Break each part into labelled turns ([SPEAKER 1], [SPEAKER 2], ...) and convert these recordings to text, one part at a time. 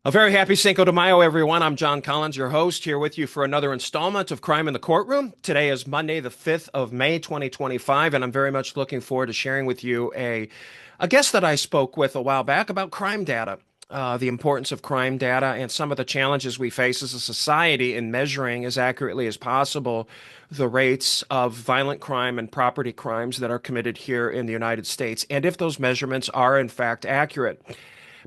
[SPEAKER 1] A very happy Cinco de Mayo, everyone. I'm John Collins, your host, here with you for another installment of Crime in the Courtroom. Today is Monday, the 5th of May, 2025, and I'm very much looking forward to sharing with you a guest that I spoke with a while back about crime data, the importance of crime data, and some of the challenges we face as a society in measuring as accurately as possible the rates of violent crime and property crimes that are committed here in the United States, and if those measurements are in fact accurate.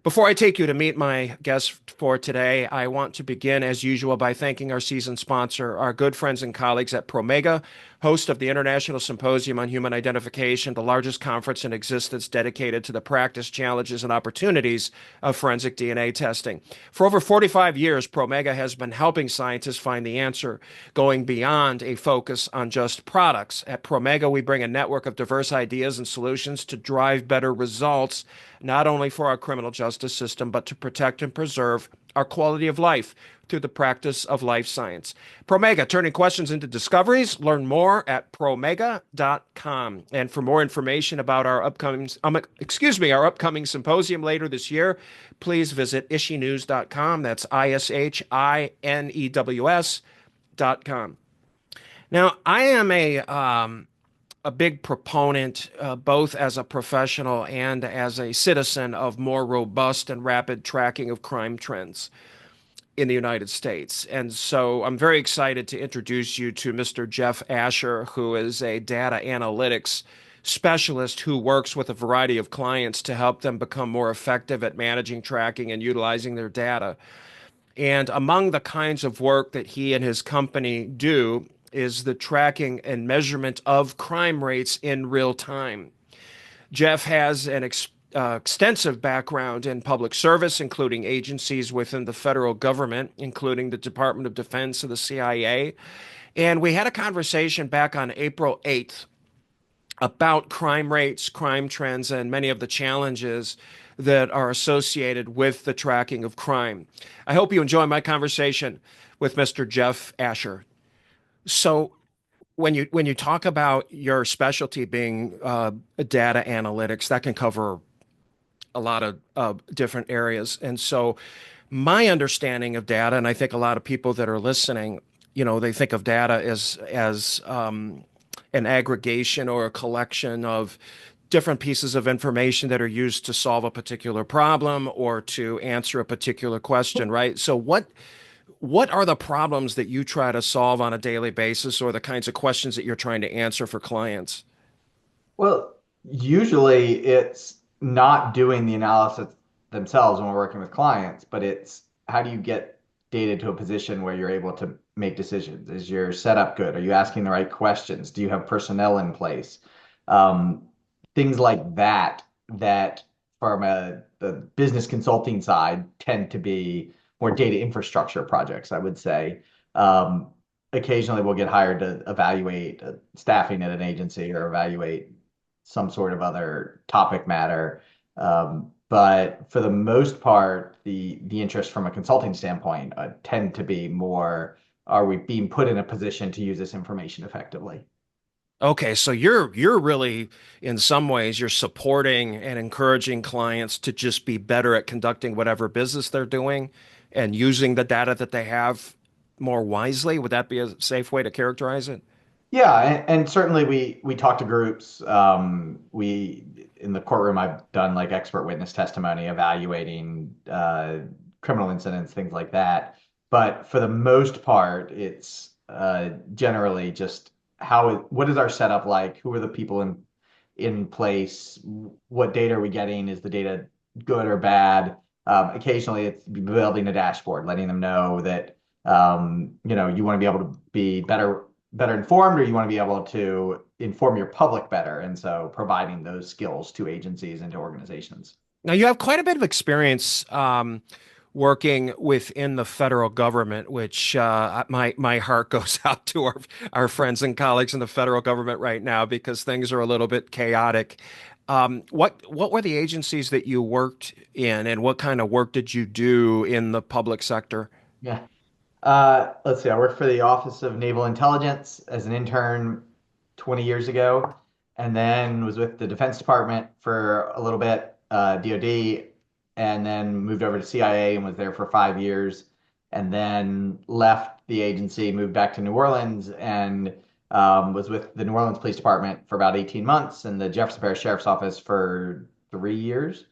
[SPEAKER 1] Before I take you to meet my guest for today, I want to begin, as usual, by thanking our season sponsor, our good friends and colleagues at Promega, host of the International Symposium on Human Identification, the largest conference in existence dedicated to the practice, challenges, and opportunities of forensic DNA testing. For over 45 years, Promega has been helping scientists find the answer, going beyond a focus on just products. At Promega, we bring a network of diverse ideas and solutions to drive better results, not only for our criminal justice system, but to protect and preserve our quality of life through the practice of life science. Promega, turning questions into discoveries. Learn more at promega.com. And for more information about our upcoming symposium later this year, please visit ishinews.com. That's ishinews.com. Now, I am a big proponent, both as a professional and as a citizen, of more robust and rapid tracking of crime trends in the United States. And so I'm very excited to introduce you to Mr. Jeff Asher, who is a data analytics specialist who works with a variety of clients to help them become more effective at managing, tracking, and utilizing their data. And among the kinds of work that he and his company do is the tracking and measurement of crime rates in real time. Jeff has an extensive background in public service, including agencies within the federal government, including the Department of Defense and the CIA. And we had a conversation back on April 8th about crime rates, crime trends, and many of the challenges that are associated with the tracking of crime. I hope you enjoy my conversation with Mr. Jeff Asher. So, when you talk about your specialty being data analytics, that can cover a lot of different areas. And so, my understanding of data, and I think a lot of people that are listening, they think of data as an aggregation or a collection of different pieces of information that are used to solve a particular problem or to answer a particular question, right? So, what are the problems that you try to solve on a daily basis, or the kinds of questions that you're trying to answer for clients?
[SPEAKER 2] Well, usually it's not doing the analysis themselves when we're working with clients, but it's how do you get data to a position where you're able to make decisions? Is your setup good? Are you asking the right questions? Do you have personnel in place? Um, Things like that, that from the business consulting side tend to be more data infrastructure projects, I would say. Um, Occasionally we'll get hired to evaluate staffing at an agency or evaluate some sort of other topic matter. But for the most part, the interest from a consulting standpoint tend to be more, are we being put in a position to use this information effectively?
[SPEAKER 1] Okay, so you're really, in some ways, you're supporting and encouraging clients to just be better at conducting whatever business they're doing and using the data that they have more wisely. Would that be a safe way to characterize it?
[SPEAKER 2] Yeah, and certainly we talk to groups. We in the courtroom, I've done like expert witness testimony, evaluating criminal incidents, things like that. But for the most part, it's generally just what is our setup like? Who are the people in place? What data are we getting? Is the data good or bad? Occasionally, it's building a dashboard, letting them know that you want to be able to be better informed, or you want to be able to inform your public better. And so providing those skills to agencies and to organizations.
[SPEAKER 1] Now, you have quite a bit of experience working within the federal government, which my heart goes out to our friends and colleagues in the federal government right now because things are a little bit chaotic. What were the agencies that you worked in, and what kind of work did you do in the public sector?
[SPEAKER 2] Yeah. Let's see. I worked for the Office of Naval Intelligence as an intern 20 years ago, and then was with the Defense Department for a little bit, DoD, and then moved over to CIA and was there for 5 years, and then left the agency, moved back to New Orleans, and was with the New Orleans Police Department for about 18 months and the Jefferson Parish Sheriff's Office for 3 years,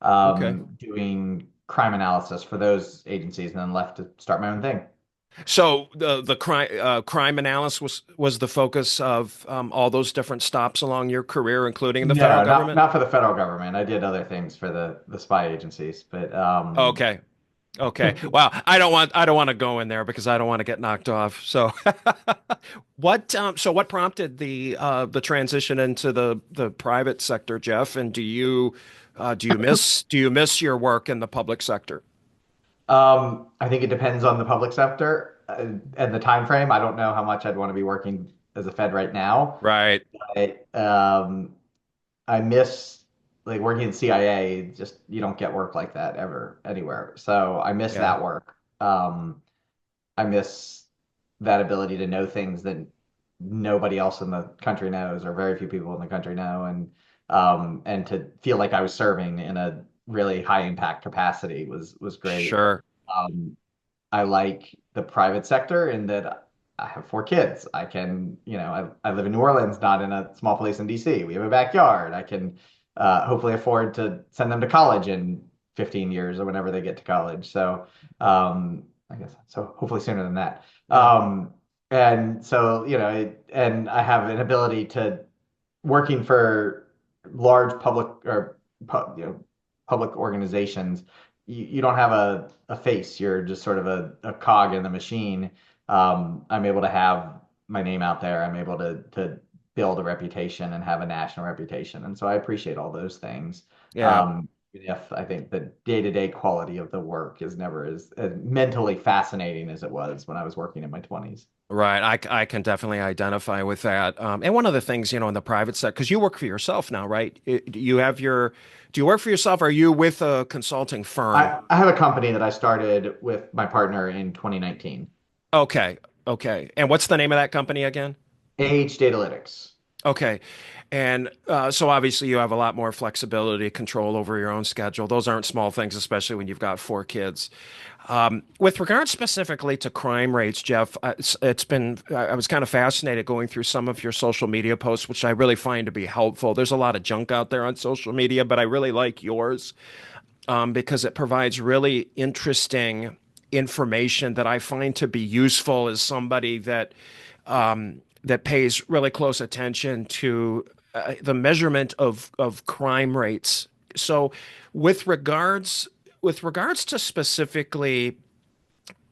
[SPEAKER 1] Okay.
[SPEAKER 2] doing crime analysis for those agencies, and then left to start my own thing.
[SPEAKER 1] So the crime analysis was the focus of all those different stops along your career, including the federal
[SPEAKER 2] No,
[SPEAKER 1] government?
[SPEAKER 2] not for the federal government. I did other things for the spy agencies, but
[SPEAKER 1] Okay. Okay. Wow. I don't want to go in there because I don't want to get knocked off. So what prompted the transition into the private sector, Jeff? And do you miss your work in the public sector?
[SPEAKER 2] I think it depends on the public sector and the time frame. I don't know how much I'd want to be working as a Fed right now.
[SPEAKER 1] Right.
[SPEAKER 2] I miss like working at CIA. Just you don't get work like that ever anywhere. So I miss
[SPEAKER 1] Yeah.
[SPEAKER 2] that work. I miss that ability to know things that nobody else in the country knows, or very few people in the country know, and to feel like I was serving in a really high impact capacity was great.
[SPEAKER 1] Sure.
[SPEAKER 2] Um, I like the private sector in that I have 4 kids. I can, I live in New Orleans, not in a small place in DC. We have a backyard. I can hopefully afford to send them to college in 15 years or whenever they get to college. So I guess so. Hopefully sooner than that.
[SPEAKER 1] Yeah.
[SPEAKER 2] And so, and I have an ability to working for large public or public organizations, you don't have a face. You're just sort of a cog in the machine. I'm able to have my name out there. I'm able to build a reputation and have a national reputation. And so I appreciate all those things.
[SPEAKER 1] Yeah.
[SPEAKER 2] If I think the day-to-day quality of the work is never as mentally fascinating as it was when I was working in my 20s.
[SPEAKER 1] Right. I can definitely identify with that. And one of the things, in the private sector, because you work for yourself now, right? Do you work for yourself? Or are you with a consulting firm?
[SPEAKER 2] I have a company that I started with my partner in 2019,
[SPEAKER 1] Okay. Okay. And what's the name of that company again?
[SPEAKER 2] AH Datalytics.
[SPEAKER 1] Okay. And so obviously you have a lot more flexibility, control over your own schedule. Those aren't small things, especially when you've got 4 kids. With regard specifically to crime rates, Jeff, I was kind of fascinated going through some of your social media posts, which I really find to be helpful. There's a lot of junk out there on social media, but I really like yours because it provides really interesting information that I find to be useful as somebody that pays really close attention to the measurement of crime rates. So, with regards with regards to specifically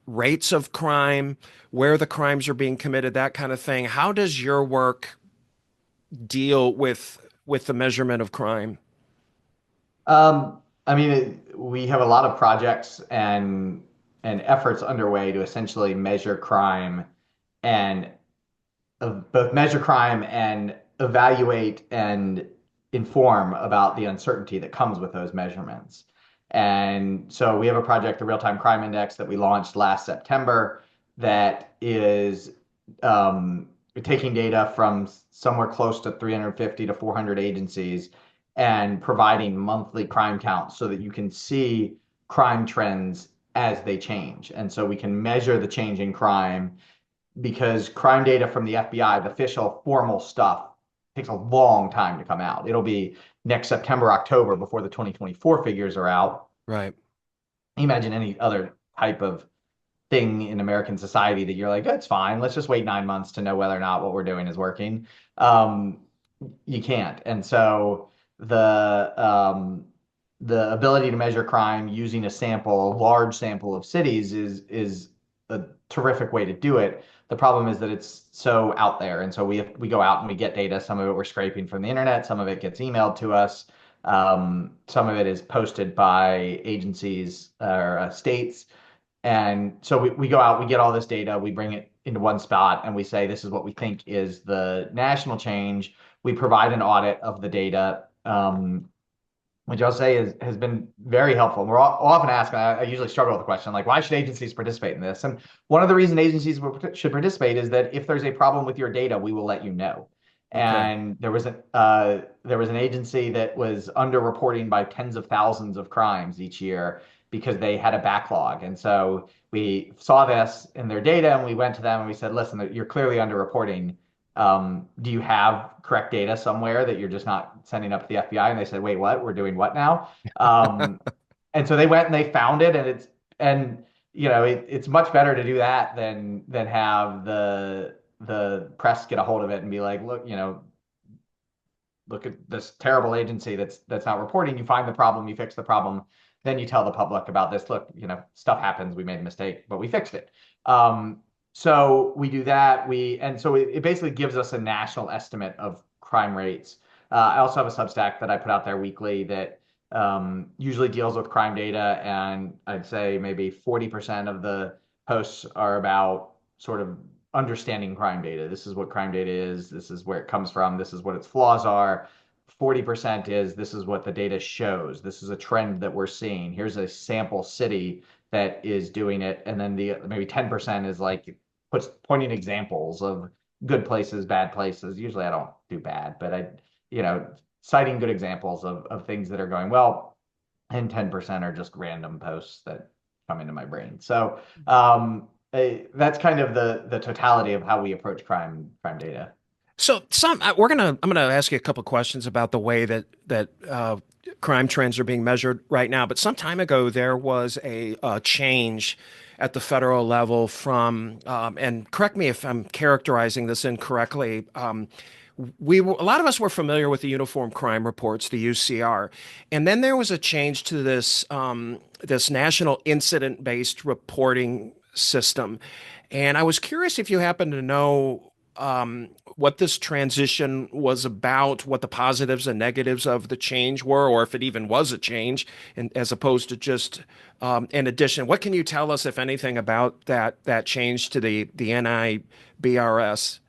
[SPEAKER 1] rates of crime, where the crimes are being committed, that kind of thing, how does your work deal with the measurement of crime?
[SPEAKER 2] I mean, we have a lot of projects and efforts underway to essentially measure crime and both measure crime and evaluate and inform about the uncertainty that comes with those measurements. And so we have a project, the Real-Time Crime Index, that we launched last September that is taking data from somewhere close to 350 to 400 agencies and providing monthly crime counts so that you can see crime trends as they change. And so we can measure the change in crime because crime data from the FBI, the official formal stuff, takes a long time to come out. It'll be next September, October before the 2024 figures are out.
[SPEAKER 1] Right.
[SPEAKER 2] Imagine any other type of thing in American society that you're like, that's fine. Let's just wait 9 months to know whether or not what we're doing is working. Um, you can't. And so the ability to measure crime using a large sample of cities is a terrific way to do it. The problem is that it's so out there, and so we go out and we get data. Some of it we're scraping from the internet, some of it gets emailed to us, some of it is posted by agencies or states. And so we go out, we get all this data, we bring it into one spot, and we say, this is what we think is the national change. We provide an audit of the data, which I'll say has been very helpful. We're often asked, I usually struggle with the question, like, why should agencies participate in this? And one of the reasons agencies should participate is that if there's a problem with your data, we will let you know.
[SPEAKER 1] Okay.
[SPEAKER 2] and there was an agency that was underreporting by tens of thousands of crimes each year because they had a backlog. And so we saw this in their data, and we went to them and we said, "Listen, you're clearly underreporting. Do you have correct data somewhere that you're just not sending up to the FBI?" And they said, "Wait, what? We're doing what now?" Um, and so they went and they found it, and and it's much better to do that than have the press get a hold of it and be like, "Look, look at this terrible agency that's not reporting." You find the problem, you fix the problem, then you tell the public about this. Look, stuff happens. We made a mistake, but we fixed it. So we do that. And so it basically gives us a national estimate of crime rates. I also have a Substack that I put out there weekly that usually deals with crime data, and I'd say maybe 40% of the posts are about sort of understanding crime data. This is what crime data is. This is where it comes from. This is what its flaws are. 40% is this is what the data shows. This is a trend that we're seeing. Here's a sample city that is doing it. And then the maybe 10% is like puts pointing examples of good places, bad places. Usually I don't do bad, but citing good examples of things that are going well. And 10% are just random posts that come into my brain. So that's kind of the totality of how we approach crime data.
[SPEAKER 1] So I'm gonna ask you a couple questions about the way that crime trends are being measured right now. But some time ago, there was a change at the federal level from, and correct me if I'm characterizing this incorrectly. A lot of us were familiar with the Uniform Crime Reports, the UCR, and then there was a change to this national incident-based reporting system. And I was curious if you happen to know what this transition was about, what the positives and negatives of the change were, or if it even was a change, as opposed to just in addition. What can you tell us, if anything, about that change to the NIBRS?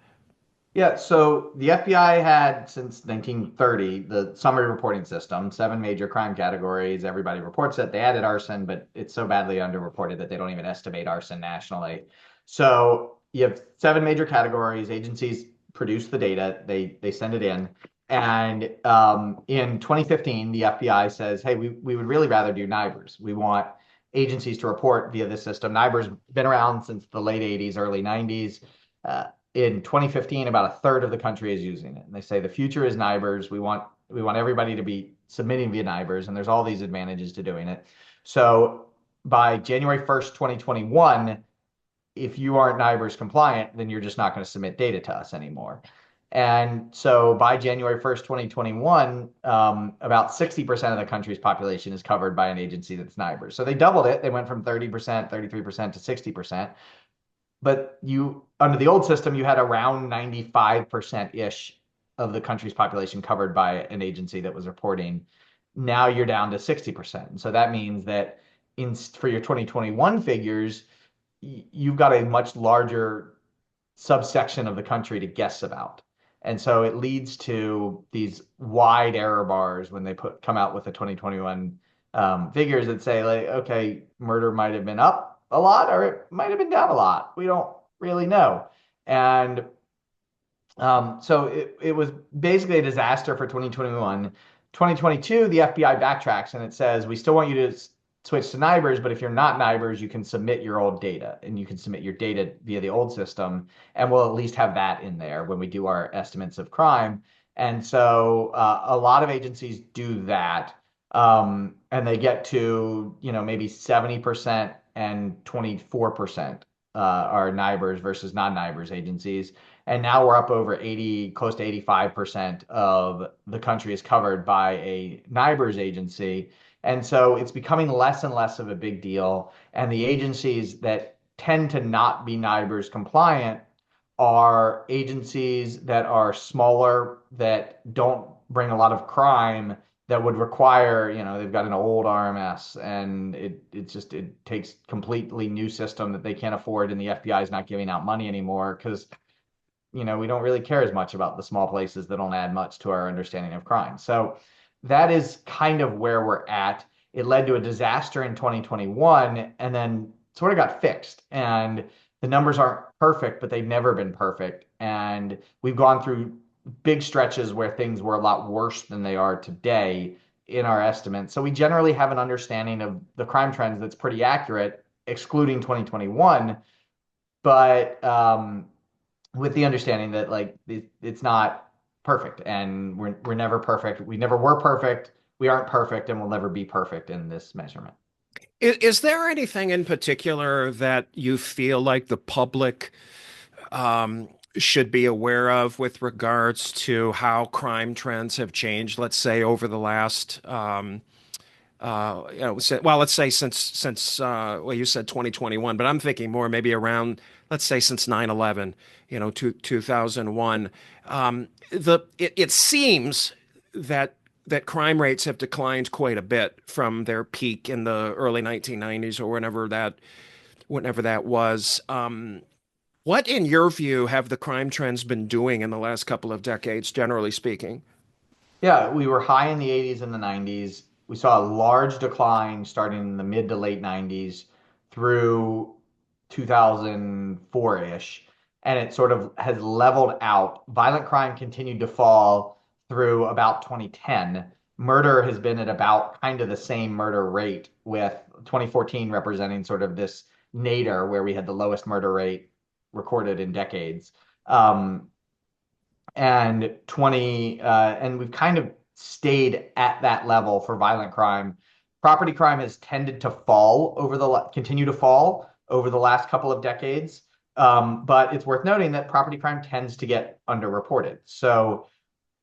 [SPEAKER 2] Yeah, so the FBI had since 1930 the summary reporting system, seven major crime categories. Everybody reports it. They added arson, but it's so badly underreported that they don't even estimate arson nationally. So you have seven major categories. Agencies produce the data. They send it in. And in 2015, the FBI says, "Hey, we would really rather do NIBRS. We want agencies to report via this system." NIBRS been around since the late 80s, early 90s. In 2015, about a third of the country is using it. And they say the future is NIBRS. We want everybody to be submitting via NIBRS, and there's all these advantages to doing it. So by January 1st, 2021, if you aren't NIBRS compliant, then you're just not going to submit data to us anymore. And so by January 1st, 2021, about 60% of the country's population is covered by an agency that's NIBRS. So they doubled it. They went from 30%, 33% to 60%. But under the old system, you had around 95%-ish of the country's population covered by an agency that was reporting. Now you're down to 60%. And so that means that for your 2021 figures, you've got a much larger subsection of the country to guess about. And so it leads to these wide error bars when they come out with the 2021 figures that say, like, okay, murder might have been up a lot or it might have been down a lot. We don't really know. And so it was basically a disaster for 2021. 2022, the FBI backtracks and it says, "We still want you to switch to NIBRS, but if you're not NIBRS, you can submit your old data and you can submit your data via the old system. And we'll at least have that in there when we do our estimates of crime." And so a lot of agencies do that. And they get to, maybe 70% and 24% are NIBRS versus non-NIBRS agencies. And now we're up over 80, close to 85% of the country is covered by a NIBRS agency. And so it's becoming less and less of a big deal. And the agencies that tend to not be NIBRS compliant are agencies that are smaller, that don't bring a lot of crime, that would require, they've got an old RMS and it takes completely new system that they can't afford, and the FBI is not giving out money anymore because we don't really care as much about the small places that don't add much to our understanding of crime. So that is kind of where we're at. It led to a disaster in 2021 and then sort of got fixed. And the numbers aren't perfect, but they've never been perfect. And we've gone through big stretches where things were a lot worse than they are today in our estimates. So we generally have an understanding of the crime trends that's pretty accurate, excluding 2021, but with the understanding that like it's not perfect, and we're never perfect. We never were perfect. We aren't perfect, and we'll never be perfect in this measurement.
[SPEAKER 1] Is there anything in particular that you feel like the public should be aware of with regards to how crime trends have changed, let's say over the last well, let's say since well, you said 2021, but I'm thinking more maybe around, let's say since 9/11, 2001. It seems that crime rates have declined quite a bit from their peak in the early 1990s or whenever that was. What, in your view, have the crime trends been doing in the last couple of decades, generally speaking?
[SPEAKER 2] Yeah, we were high in the 80s and the 90s. We saw a large decline starting in the mid to late 90s through 2004-ish, and it sort of has leveled out. Violent crime continued to fall through about 2010. Murder has been at about kind of the same murder rate, with 2014 representing sort of this nadir where we had the lowest murder rate recorded in decades. Um, and we've kind of stayed at that level for violent crime. Property crime has tended to continue to fall over the last couple of decades. But it's worth noting that property crime tends to get underreported. So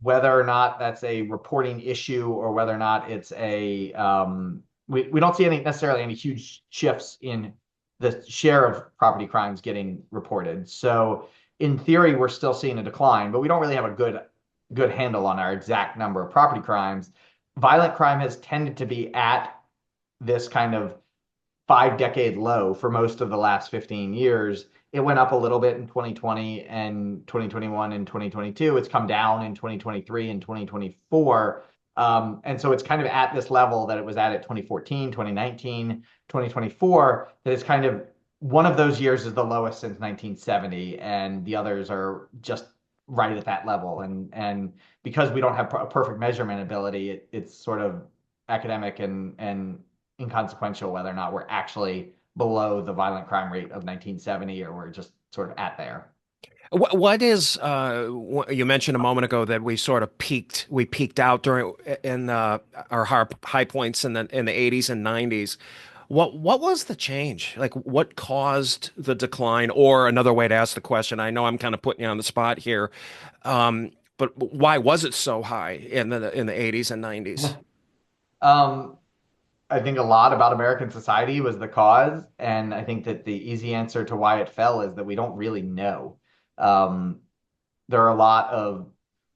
[SPEAKER 2] whether or not that's a reporting issue, or whether or not it's we don't see necessarily any huge shifts in the share of property crimes getting reported. So in theory, we're still seeing a decline, but we don't really have a good handle on our exact number of property crimes. Violent crime has tended to be at this kind of 5-decade low for most of the last 15 years. It went up a little bit in 2020 and 2021 and 2022. It's come down in 2023 and 2024. And so it's kind of at this level that it was at 2014, 2019, 2024, that it's kind of one of those years is the lowest since 1970, and the others are just right at that level. And because we don't have a perfect measurement ability, it's sort of academic and inconsequential whether or not we're actually below the violent crime rate of 1970, or we're just sort of at there.
[SPEAKER 1] What is you mentioned a moment ago that we peaked out during in our high points in the 80s and 90s. What was the change? Like what caused the decline? Or another way to ask the question, I know I'm kind of putting you on the spot here, but why was it so high in the 80s and 90s?
[SPEAKER 2] um, I think a lot about American society was the cause, and I think that the easy answer to why it fell is that we don't really know. Um, there are a lot of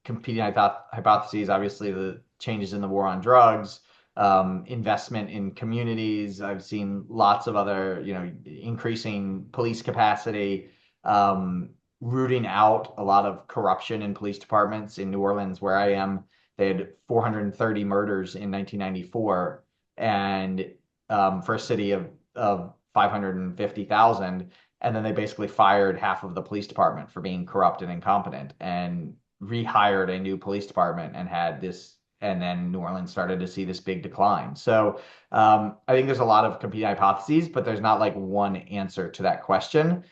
[SPEAKER 2] competing hypotheses. Obviously, the changes in the war on drugs, investment in communities. I've seen lots of other, increasing police capacity, rooting out a lot of corruption in police departments. In New Orleans, where I am, they had 430 murders in 1994, and for a city of 550,000. And then they basically fired half of the police department for being corrupt and incompetent, and rehired a new police department, and had this. And then New Orleans started to see this big decline. So I think there's a lot of competing hypotheses, but there's not like one answer to that question.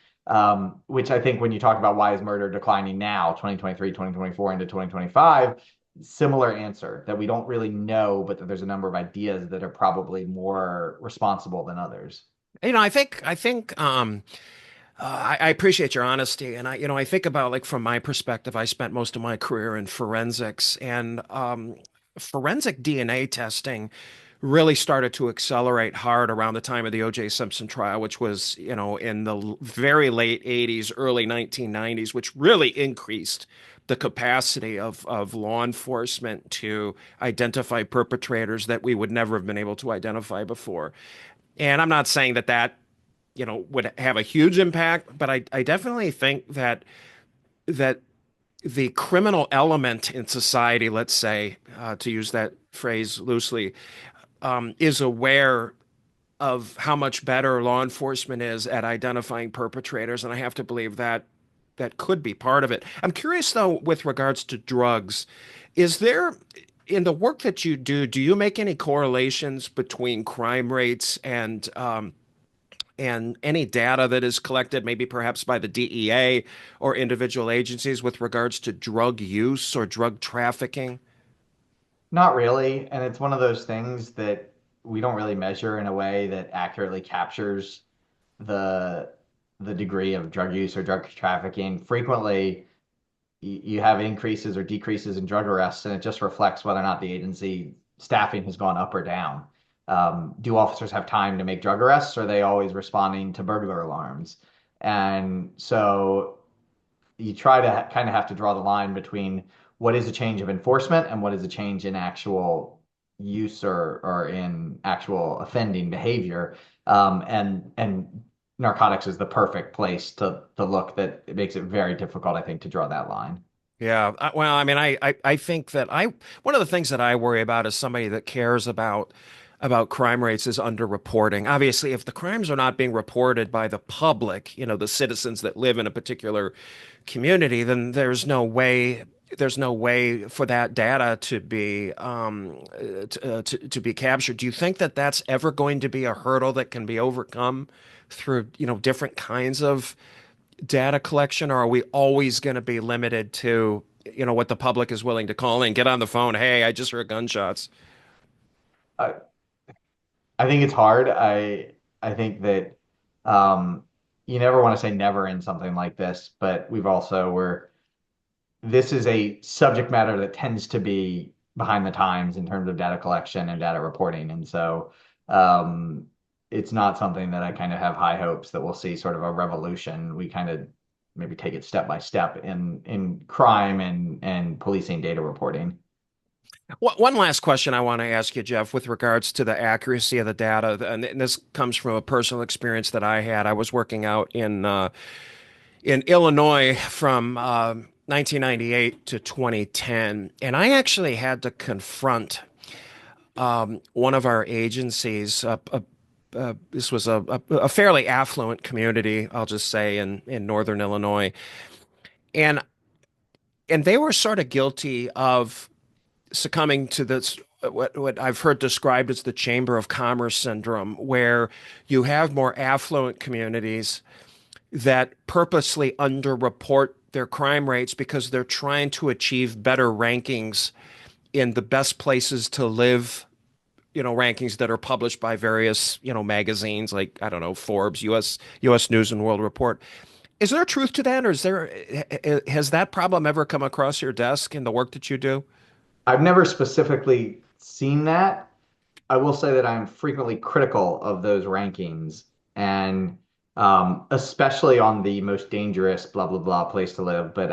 [SPEAKER 2] Which I think when you talk about why is murder declining now, 2023, 2024 into 2025, similar answer, that we don't really know, but that there's a number of ideas that are probably more responsible than others.
[SPEAKER 1] I appreciate your honesty, and I think about, like, from my perspective, I spent most of my career in forensics, and forensic DNA testing really started to accelerate hard around the time of the O.J. Simpson trial, which was, in the very late 80s, early 1990s, which really increased the capacity of law enforcement to identify perpetrators that we would never have been able to identify before. And I'm not saying that would have a huge impact, but I definitely think that the criminal element in society, let's say, to use that phrase loosely, is aware of how much better law enforcement is at identifying perpetrators, and I have to believe that that could be part of it. I'm curious though, with regards to drugs, is there in the work that you do, do you make any correlations between crime rates and any data that is collected, maybe perhaps by the DEA or individual agencies with regards to drug use or drug trafficking?
[SPEAKER 2] Not really. And it's one of those things that we don't really measure in a way that accurately captures the the degree of drug use or drug trafficking. Frequently, you have increases or decreases in drug arrests, and it just reflects whether or not the agency staffing has gone up or down. Do officers have time to make drug arrests, or are they always responding to burglar alarms? And so you try to kind of have to draw the line between what is a change of enforcement and what is a change in actual use or in actual offending behavior. And narcotics is the perfect place to look. That it makes it very difficult, I think, to draw that line.
[SPEAKER 1] Yeah. Well, I mean, I think that one of the things that I worry about as somebody that cares about crime rates is underreporting. Obviously, if the crimes are not being reported by the public, the citizens that live in a particular community, then there's no way for that data to be captured. Do you think that that's ever going to be a hurdle that can be overcome through, different kinds of data collection, or are we always going to be limited to, what the public is willing to call in, get on the phone, hey, I just heard gunshots?
[SPEAKER 2] I, I think it's hard. I think that um, you never want to say never in something like this, but we're this is a subject matter that tends to be behind the times in terms of data collection and data reporting. And so um, it's not something that I kind of have high hopes that we'll see sort of a revolution. We kind of maybe take it step by step in crime and policing data reporting.
[SPEAKER 1] One last question I want to ask you, Jeff, with regards to the accuracy of the data, and this comes from a personal experience that I had. I was working out in Illinois from 1998 to 2010, and I actually had to confront one of our agencies. This was a fairly affluent community, I'll just say, in northern Illinois, and they were sort of guilty of succumbing to this what I've heard described as the Chamber of Commerce syndrome, where you have more affluent communities that purposely underreport their crime rates because they're trying to achieve better rankings in the best places to live, rankings that are published by various, magazines like, I don't know, Forbes, US News and World Report. Is there truth to that, or has that problem ever come across your desk in the work that you do?
[SPEAKER 2] I've never specifically seen that. I will say that I'm frequently critical of those rankings, and especially on the most dangerous blah blah blah place to live. But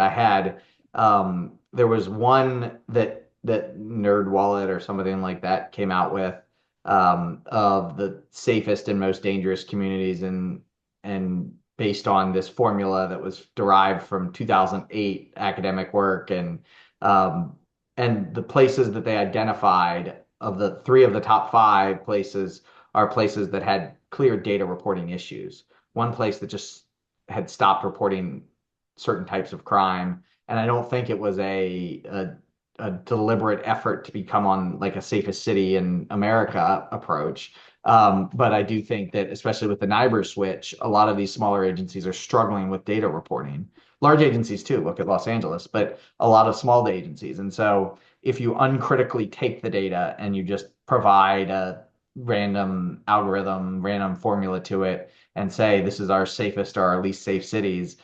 [SPEAKER 2] there was one that Nerd Wallet or something like that came out with of the safest and most dangerous communities, and based on this formula that was derived from 2008 academic work, um, and the places that they identified of the three of the top five places are places that had clear data reporting issues. One place that just had stopped reporting certain types of crime, and I don't think it was a deliberate effort to become on like a safest city in America approach. But I do think that, especially with the NIBR switch, a lot of these smaller agencies are struggling with data reporting. Large agencies too, look at Los Angeles, but a lot of small agencies. And so if you uncritically take the data and you just provide a random algorithm, random formula to it, and say this is our safest or our least safe cities,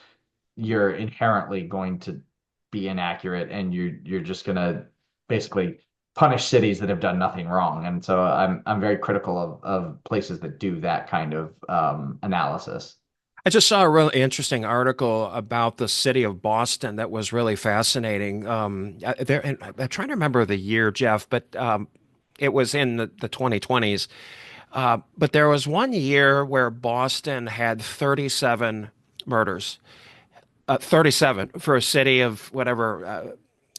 [SPEAKER 2] you're inherently going to be inaccurate, and you're just going to basically punish cities that have done nothing wrong. And so I'm very critical of places that do that kind of analysis.
[SPEAKER 1] I just saw a really interesting article about the city of Boston that was really fascinating. And I'm trying to remember the year, Jeff, but it was in the 2020s. But there was one year where Boston had 37 murders, 37 for a city of whatever,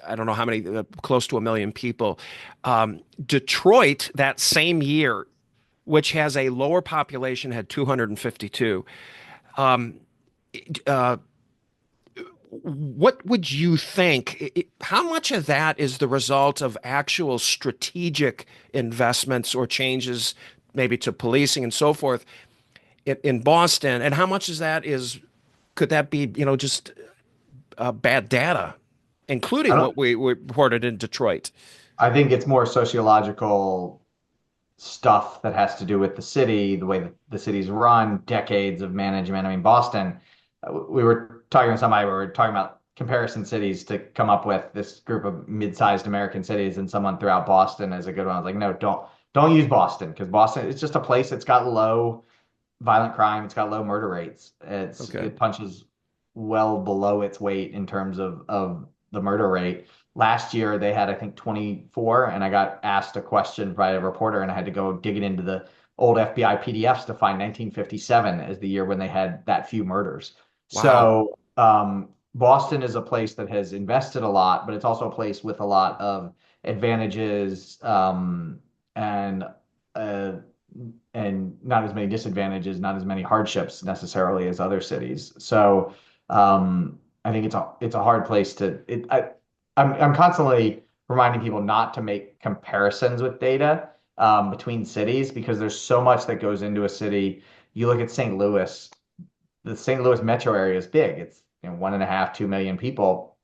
[SPEAKER 1] I don't know how many, close to a million people. Detroit, that same year, which has a lower population, had 252. Um, uh, what would you think? How much of that is the result of actual strategic investments or changes, maybe to policing and so forth in Boston, and how much is that is could that be, just bad data,
[SPEAKER 2] I
[SPEAKER 1] including
[SPEAKER 2] don't,
[SPEAKER 1] what we reported in Detroit?
[SPEAKER 2] I think it's more sociological stuff that has to do with the city, the way that the city's run, decades of management. I mean, Boston, we were talking with somebody, we were talking about comparison cities to come up with this group of mid-sized American cities, and someone threw out Boston as a good one. I was like, no, don't use Boston because Boston it's just a place that's got low violent crime. It's got low murder rates.
[SPEAKER 1] Okay.
[SPEAKER 2] It punches well below its weight in terms of the murder rate. Last year they had I think 24, and I got asked a question by a reporter, and I had to go dig it into the old FBI PDFs to find 1957 as the year when they had that few murders.
[SPEAKER 1] Wow.
[SPEAKER 2] So Boston is a place that has invested a lot, but it's also a place with a lot of advantages and uh, and not as many disadvantages, not as many hardships necessarily as other cities. So I think it's a hard place to. I'm constantly reminding people not to make comparisons with data between cities because there's so much that goes into a city. You look at St. Louis. The St. Louis metro area is big. It's 1.5, 2 million people,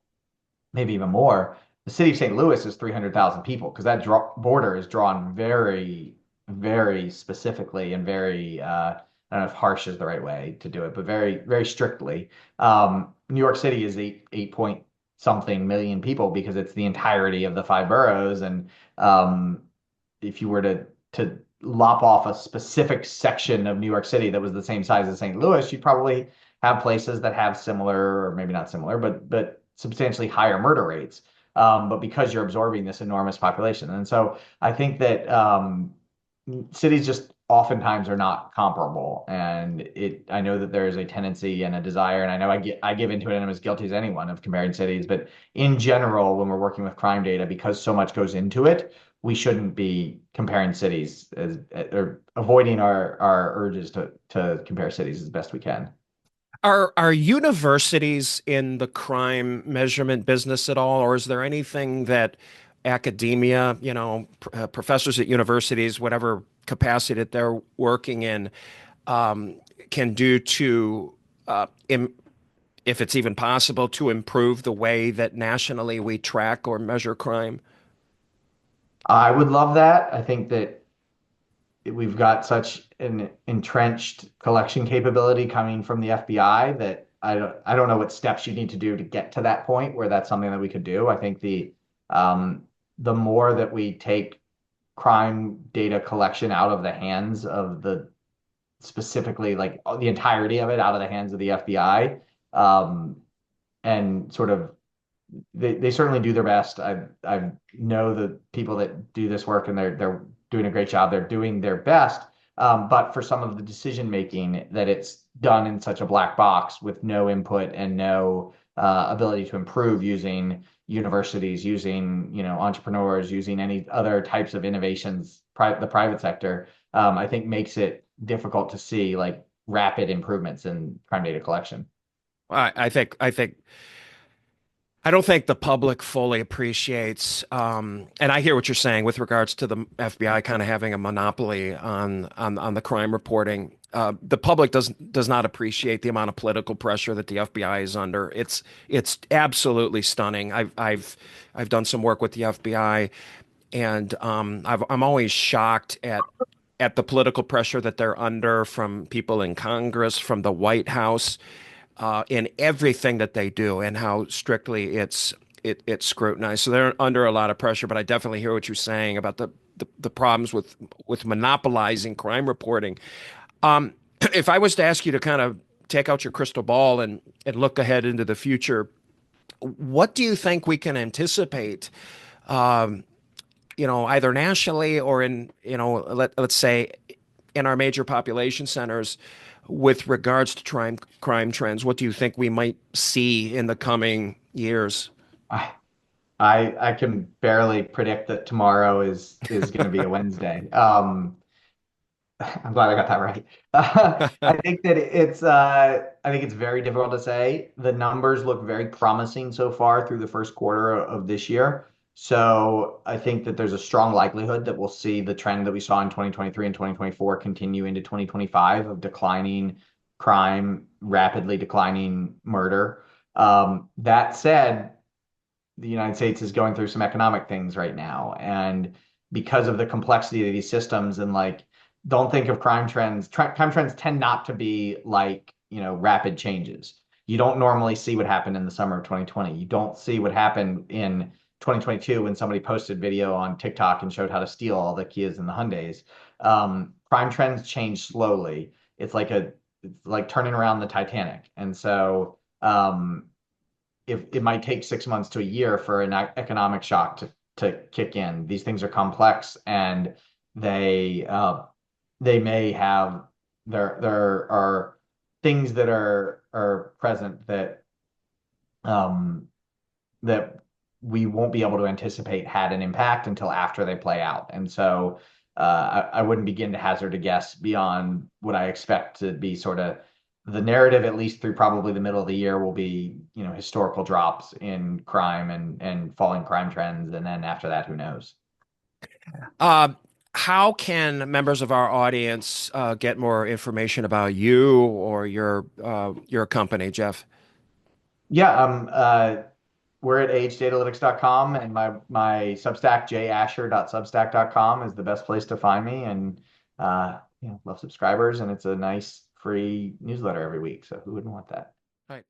[SPEAKER 2] maybe even more. The city of St. Louis is 300,000 people because that border is drawn very, very specifically and very, I don't know if harsh is the right way to do it, but very, very strictly. New York City is eight point something million people because it's the entirety of the five boroughs. And if you were to lop off a specific section of New York City that was the same size as St. Louis, you'd probably have places that have similar, or maybe not similar, but substantially higher murder rates. But because you're absorbing this enormous population, and so I think that cities just oftentimes are not comparable. And I know that there is a tendency and a desire, and I know I give into it and I'm as guilty as anyone of comparing cities. But in general, when we're working with crime data, because so much goes into it, we shouldn't be comparing cities or avoiding our urges to compare cities as best we can.
[SPEAKER 1] Are universities in the crime measurement business at all, or is there anything that academia, professors at universities, whatever capacity that they're working in, can do to, im if it's even possible, to improve the way that nationally we track or measure crime?
[SPEAKER 2] I would love that. I think that we've got such an entrenched collection capability coming from the FBI that I don't know what steps you need to do to get to that point where that's something that we could do. I think the more that we take crime data collection out of the hands of the specifically like the entirety of it out of the hands of the FBI, and sort of they certainly do their best. I know the people that do this work, and they're doing a great job. They're doing their best. But for some of the decision making, that it's done in such a black box with no input and no ability to improve using universities, using entrepreneurs, using any other types of innovations, the private sector, I think makes it difficult to see like rapid improvements in crime data collection.
[SPEAKER 1] I think I don't think the public fully appreciates, and I hear what you're saying with regards to the FBI kind of having a monopoly on the crime reporting. The public does not appreciate the amount of political pressure that the FBI is under. It's absolutely stunning. I've done some work with the FBI, and I'm always shocked at the political pressure that they're under from people in Congress, from the White House, in everything that they do, and how strictly it's scrutinized. So they're under a lot of pressure. But I definitely hear what you're saying about the problems with monopolizing crime reporting. Um, if I was to ask you to kind of take out your crystal ball and look ahead into the future, what do you think we can anticipate? Um, either nationally or in, let's say in our major population centers with regards to crime trends. What do you think we might see in the coming years?
[SPEAKER 2] I I can barely predict that tomorrow is going to be a Wednesday. I'm glad I got that right. I think that I think it's very difficult to say. The numbers look very promising so far through the first quarter of this year. So I think that there's a strong likelihood that we'll see the trend that we saw in 2023 and 2024 continue into 2025 of declining crime, rapidly declining murder. That said, the United States is going through some economic things right now. And because of the complexity of these systems and like, don't think of crime trends. Crime trends tend not to be like, rapid changes. You don't normally see what happened in the summer of 2020. You don't see what happened in 2022 when somebody posted video on TikTok and showed how to steal all the Kias and the Hyundais. Crime trends change slowly. It's like turning around the Titanic. And so, if it might take 6 months to a year for an economic shock to kick in. These things are complex, and they they may have there are things that are present um, that we won't be able to anticipate had an impact until after they play out. And so I wouldn't begin to hazard a guess beyond what I expect to be sort of the narrative, at least through probably the middle of the year, will be, historical drops in crime and falling crime trends. And then after that, who knows?
[SPEAKER 1] Uh, how can members of our audience get more information about you or your company, Jeff?
[SPEAKER 2] Yeah, we're at agedatalytics.com, and my Substack, jasher.substack.com, is the best place to find me. And love subscribers, and it's a nice free newsletter every week. So who wouldn't want that?
[SPEAKER 1] Right.